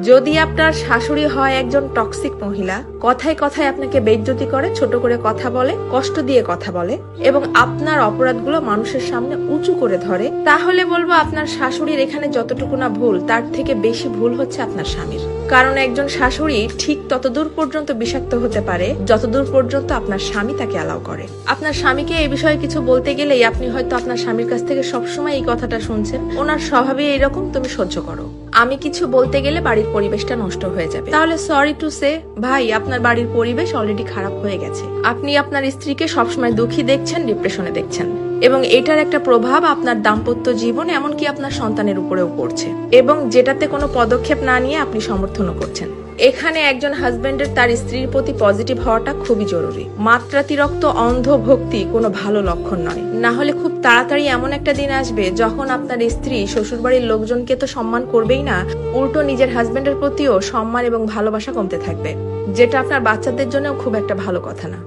যদি আপনার শাশুড়ি হয় একজন টক্সিক মহিলা, কথায় কথায় আপনাকে বেইজ্জতি করে, ছোট করে কথা বলে, কষ্ট দিয়ে কথা বলে এবং আপনার অপরাধগুলো মানুষের সামনে উঁচু করে ধরে, তাহলে বলবো আপনার শাশুড়ির এখানে যতটুকু না ভুল, তার থেকে বেশি ভুল হচ্ছে আপনার স্বামীর। কারণ একজন শাশুড়ি ঠিক ততদূর পর্যন্ত বিষাক্ত হতে পারে যতদূর পর্যন্ত আপনার স্বামী তাকে অ্যালাউ করে। আপনার স্বামীকে এই বিষয়ে কিছু বলতে গেলেই আপনি হয়তো আপনার স্বামীর কাছ থেকে সবসময় এই কথাটা শুনছেন, ওনার স্বভাবই এইরকম, তুমি সহ্য করো। আমি কিছু বলতে গেলে বাড়ির পরিবেশটা নষ্ট হয়ে যাবে। তাহলে সরি টু সে ভাই, আপনার বাড়ির পরিবেশ অলরেডি খারাপ হয়ে গেছে। আপনি আপনার স্ত্রীকে সবসময় দুঃখী দেখছেন, ডিপ্রেশনে দেখছেন, এবং এটার একটা প্রভাব আপনার দাম্পত্য জীবন এমনকি আপনার সন্তানের উপরেও পড়ছে, এবং যেটাতে কোনো পদক্ষেপ না নিয়ে আপনি সমর্থনও করছেন। এখানে একজন হাজবেন্ডের তার স্ত্রীর প্রতি পজিটিভ হওয়াটা খুবই জরুরি। মাত্রাতিরিক্ত অন্ধ ভক্তি কোনো ভালো লক্ষণ নয়। না হলে খুব তাড়াতাড়ি এমন একটা দিন আসবে যখন আপনার স্ত্রী শ্বশুরবাড়ির লোকজনকে তো সম্মান করবেই না, উল্টো নিজের হাজবেন্ডের প্রতিও সম্মান এবং ভালোবাসা কমতে থাকবে, যেটা আপনার বাচ্চাদের জন্য খুব একটা ভালো কথা না।